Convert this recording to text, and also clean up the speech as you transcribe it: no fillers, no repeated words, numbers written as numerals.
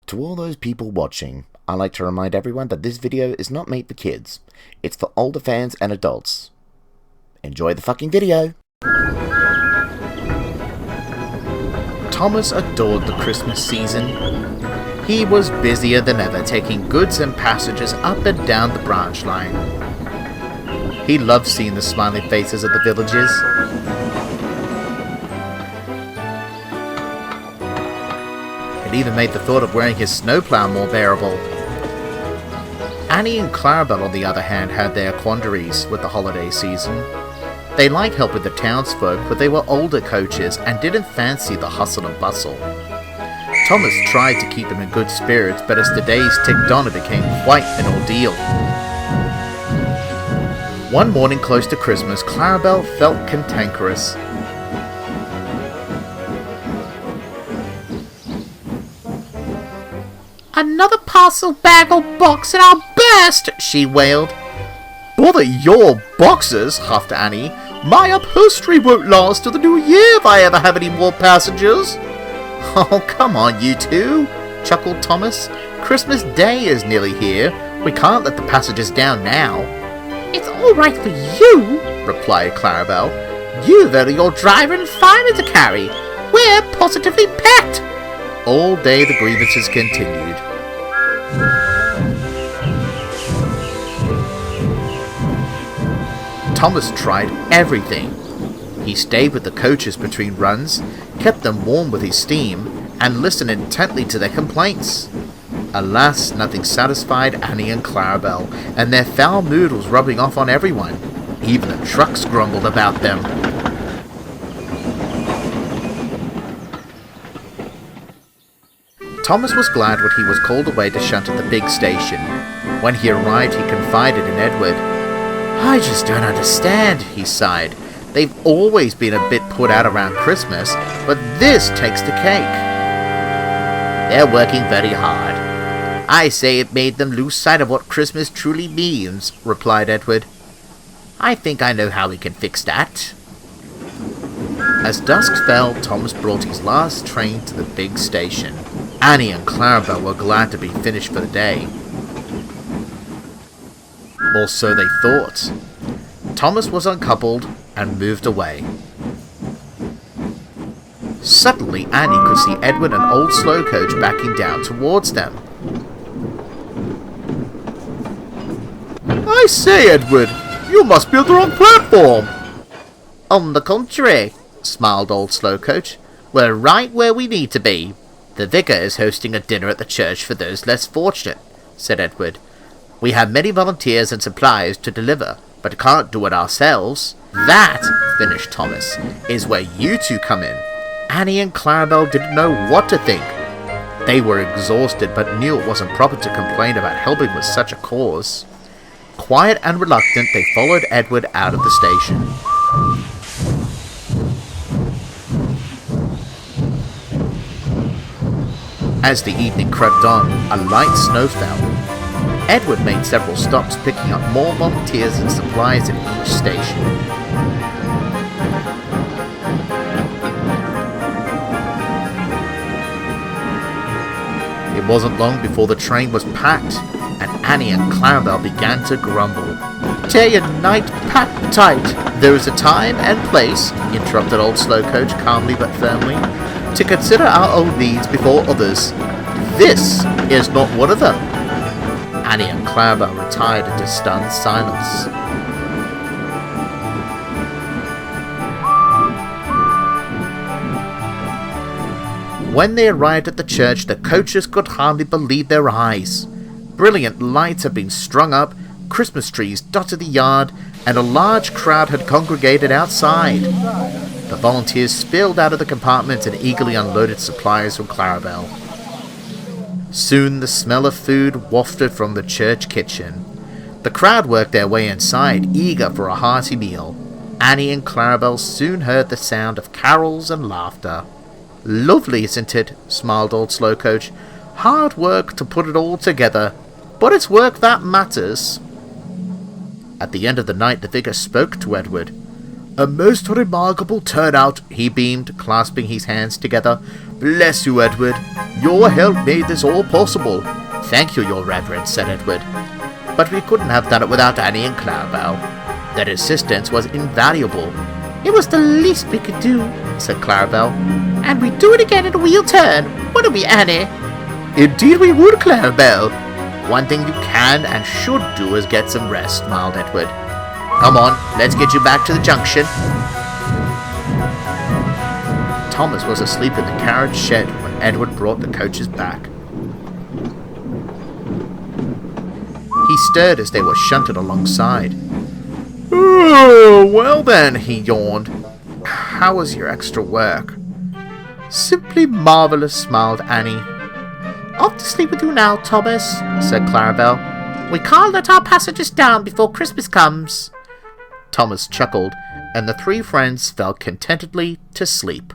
To all those people watching, I'd like to remind everyone that this video is not made for kids. It's for older fans and adults. Enjoy the fucking video! Thomas adored the Christmas season. He was busier than ever taking goods and passengers up and down the branch line. He loved seeing the smiling faces of the villagers. It even made the thought of wearing his snowplow more bearable. Annie and Clarabel, on the other hand, had their quandaries with the holiday season. They liked helping the townsfolk, but they were older coaches and didn't fancy the hustle and bustle. Thomas tried to keep them in good spirits, but as the days ticked on, it became quite an ordeal. One morning close to Christmas, Clarabel felt cantankerous. "Another parcel, bag or box and I'll burst!" she wailed. "Bother your boxes," huffed Annie. "My upholstery won't last till the new year if I ever have any more passengers." "Oh, come on, you two," chuckled Thomas. "Christmas Day is nearly here. We can't let the passengers down now." "It's all right for you," replied Clarabel. "You've only your driver and fireman to carry. We're positively packed." All day the grievances continued. Thomas tried everything. He stayed with the coaches between runs, kept them warm with his steam, and listened intently to their complaints. Alas, nothing satisfied Annie and Clarabel, and their foul mood was rubbing off on everyone. Even the trucks grumbled about them. Thomas was glad when he was called away to shunt at the big station. When he arrived, he confided in Edward. "I just don't understand," he sighed. "They've always been a bit put out around Christmas, but this takes the cake." "They're working very hard. I say it made them lose sight of what Christmas truly means," replied Edward. "I think I know how we can fix that." As dusk fell, Thomas brought his last train to the big station. Annie and Clarabel were glad to be finished for the day. Or so they thought. Thomas was uncoupled and moved away. Suddenly, Annie could see Edward and old slow coach backing down towards them. "I say, Edward, you must be on the wrong platform." "On the contrary," smiled old slow coach, "we're right where we need to be. The vicar is hosting a dinner at the church for those less fortunate," said Edward. "We have many volunteers and supplies to deliver, but can't do it ourselves." "That," finished Thomas, "is where you two come in." Annie and Clarabel didn't know what to think. They were exhausted, but knew it wasn't proper to complain about helping with such a cause. Quiet and reluctant, they followed Edward out of the station. As the evening crept on, a light snow fell. Edward made several stops, picking up more volunteers and supplies at each station. It wasn't long before the train was packed, and Annie and Clarabel began to grumble. "Day and night, packed tight." "There is a time and place," interrupted old slow coach calmly but firmly, "to consider our own needs before others. This is not one of them." Annie and Clarabel retired into stunned silence. When they arrived at the church, the coaches could hardly believe their eyes. Brilliant lights had been strung up, Christmas trees dotted the yard, and a large crowd had congregated outside. The volunteers spilled out of the compartments and eagerly unloaded supplies from Clarabel. Soon the smell of food wafted from the church kitchen. The crowd worked their way inside, eager for a hearty meal. Annie and Clarabel soon heard the sound of carols and laughter. "Lovely, isn't it?" smiled old slow coach. "Hard work to put it all together, but it's work that matters." At the end of the night, the vicar spoke to Edward. A most remarkable turnout, he beamed, clasping his hands together. Bless you, Edward. Your help made this all possible. Thank you, your reverence, said Edward. But we couldn't have done it without Annie and Clarabel. Their assistance was invaluable. It was the least we could do, said Clarabel. And we'd do it again at a wheel turn, wouldn't we, Annie? Indeed we would, Clarabel. One thing you can and should do is get some rest, smiled Edward. Come on, let's get you back to the junction. Thomas was asleep in the carriage shed when Edward brought the coaches back. He stirred as they were shunted alongside. Oh, well then, he yawned. How was your extra work? Simply marvellous, smiled Annie. Off to sleep with you now, Thomas, said Clarabel. We can't let our passengers down before Christmas comes. Thomas chuckled, and the three friends fell contentedly to sleep.